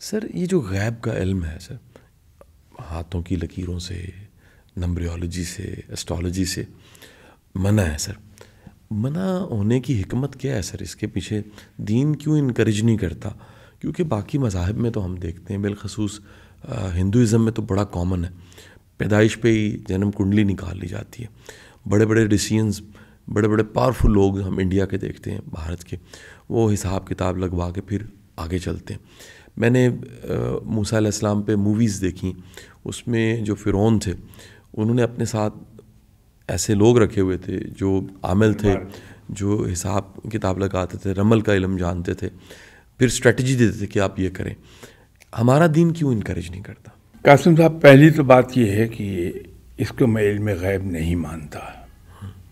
سر یہ جو غیب کا علم ہے سر، ہاتھوں کی لکیروں سے، نمبریولوجی سے، ایسٹرالوجی سے منع ہے سر. منع ہونے کی حکمت کیا ہے سر؟ اس کے پیچھے دین کیوں انکریج نہیں کرتا؟ کیونکہ باقی مذاہب میں تو ہم دیکھتے ہیں، بالخصوص ہندوازم میں تو بڑا کامن ہے، پیدائش پہ ہی جنم کنڈلی نکال لی جاتی ہے. بڑے بڑے ڈیسیژنز، بڑے بڑے پاورفل لوگ ہم انڈیا کے دیکھتے ہیں، بھارت کے، وہ حساب کتاب لگوا کے پھر آگے چلتے ہیں. میں نے موسیٰ علیہ السلام پہ موویز دیکھیں، اس میں جو فرعون تھے انہوں نے اپنے ساتھ ایسے لوگ رکھے ہوئے تھے جو عامل تھے، جو حساب کتاب لگاتے تھے، رمل کا علم جانتے تھے، پھر اسٹریٹجی دیتے تھے کہ آپ یہ کریں. ہمارا دین کیوں انکریج نہیں کرتا؟ قاسم صاحب، پہلی تو بات یہ ہے کہ اس کو میں علم غیب نہیں مانتا.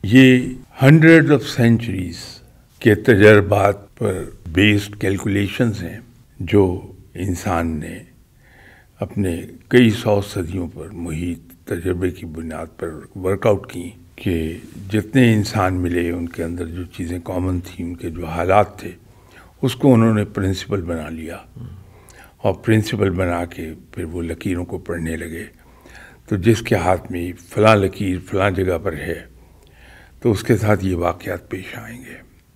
یہ ہنڈریڈ آف سینچریز کے تجربات پر بیسڈ کیلکولیشنز ہیں جو انسان نے اپنے کئی سو صدیوں پر محیط تجربے کی بنیاد پر ورک آؤٹ کی کہ جتنے انسان ملے ان کے اندر جو چیزیں کامن تھیں، ان کے جو حالات تھے، اس کو انہوں نے پرنسپل بنا لیا، اور پرنسپل بنا کے پھر وہ لکیروں کو پڑھنے لگے. تو جس کے ہاتھ میں فلاں لکیر فلاں جگہ پر ہے تو اس کے ساتھ یہ واقعات پیش آئیں گے.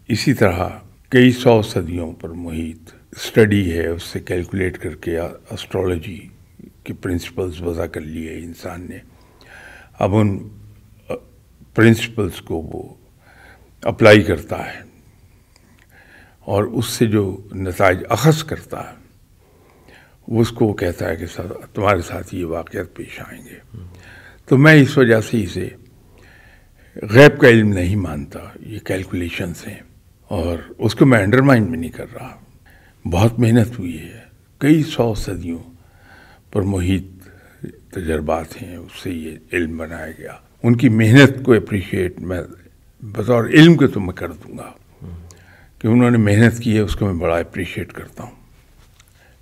اسی طرح کئی سو صدیوں پر محیط اسٹڈی ہے، اس سے کیلکولیٹ کر کے اسٹرالوجی کے پرنسپلز وضع کر لیے انسان نے. اب ان پرنسپلز کو وہ اپلائی کرتا ہے اور اس سے جو نتائج اخذ کرتا ہے اس کو وہ کہتا ہے کہ تمہارے ساتھ یہ واقعات پیش آئیں گے. تو میں اس وجہ سے اسے غیب کا علم نہیں مانتا. یہ کیلکولیشنز ہیں اور اس کو میں انڈرمائن بھی نہیں کر رہا. بہت محنت ہوئی ہے، کئی سو صدیوں پر محیط تجربات ہیں، اس سے یہ علم بنایا گیا. ان کی محنت کو اپریشیٹ میں بطور علم کے تو میں کر دوں گا کہ انہوں نے محنت کی ہے، اس کو میں بڑا اپریشیٹ کرتا ہوں.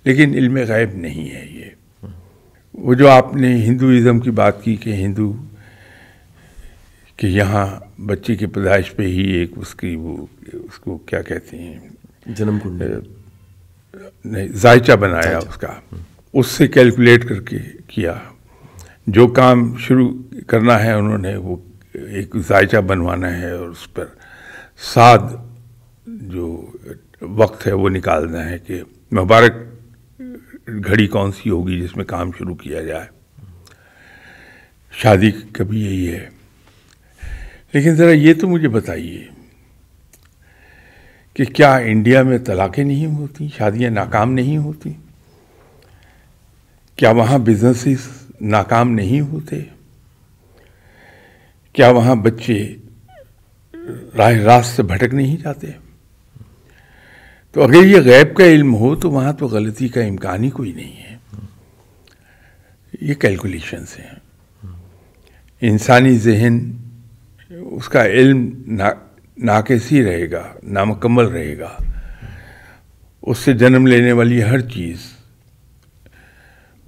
لیکن علم غیب نہیں ہے یہ. وہ جو آپ نے ہندوازم کی بات کی کہ ہندو کہ یہاں بچے کی پیدائش پہ ہی ایک اس کو کیا کہتے ہیں، جنم کنڈلی، نہیں، ذائچہ بنایا اس کا، اس سے کیلکولیٹ کر کے کیا. جو کام شروع کرنا ہے انہوں نے وہ ایک ذائچہ بنوانا ہے اور اس پر ساد جو وقت ہے وہ نکالنا ہے کہ مبارک گھڑی کون سی ہوگی جس میں کام شروع کیا جائے. شادی کبھی یہی ہے. لیکن ذرا یہ تو مجھے بتائیے کہ کیا انڈیا میں طلاقیں نہیں ہوتی، شادیاں ناکام نہیں ہوتی؟ کیا وہاں بزنسز ناکام نہیں ہوتے؟ کیا وہاں بچے راہ راست سے بھٹک نہیں جاتے؟ تو اگر یہ غیب کا علم ہو تو وہاں تو غلطی کا امکان ہی کوئی نہیں ہے. یہ کیلکولیشنز ہیں. انسانی ذہن، اس کا علم ناقص ہی رہے گا، نامکمل رہے گا. اس سے جنم لینے والی ہر چیز،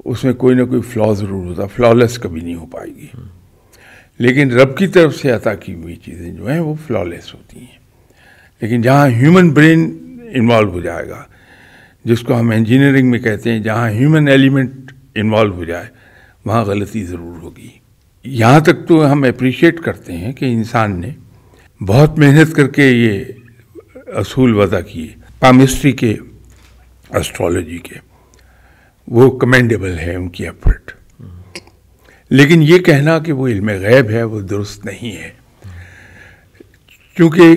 اس میں کوئی نہ کوئی فلا ضرور ہوتا، فلالیس کبھی نہیں ہو پائے گی. لیکن رب کی طرف سے عطا کی ہوئی چیزیں جو ہیں وہ فلالیس ہوتی ہیں. لیکن جہاں ہیومن برین انوالو ہو جائے گا، جس کو ہم انجینئرنگ میں کہتے ہیں، جہاں ہیومن ایلیمنٹ انوالو ہو جائے وہاں غلطی ضرور ہوگی. یہاں تک تو ہم اپریشیٹ کرتے ہیں کہ انسان نے بہت محنت کر کے یہ اصول وضع کیے پامسٹری کے، اسٹرالوجی کے، وہ کمینڈیبل ہے ان کی ایفرٹ. لیکن یہ کہنا کہ وہ علم غیب ہے وہ درست نہیں ہے، کیونکہ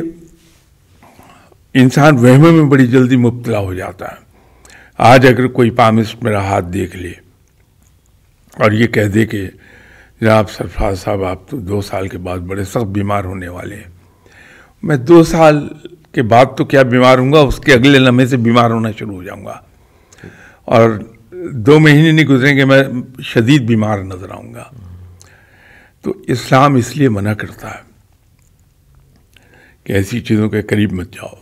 انسان وہموں میں بڑی جلدی مبتلا ہو جاتا ہے. آج اگر کوئی پامسٹ میرا ہاتھ دیکھ لے اور یہ کہہ دے کہ جناب سرفراز صاحب آپ تو 2 سال کے بعد بڑے سخت بیمار ہونے والے ہیں، میں 2 سال کے بعد تو کیا بیمار ہوں گا، اس کے اگلے لمحے سے بیمار ہونا شروع ہو جاؤں گا، اور 2 مہینے نہیں گزریں گے میں شدید بیمار نظر آؤں گا. تو اسلام اس لیے منع کرتا ہے کہ ایسی چیزوں کے قریب مت جاؤ.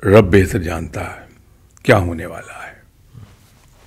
رب بہتر جانتا ہے کیا ہونے والا ہے.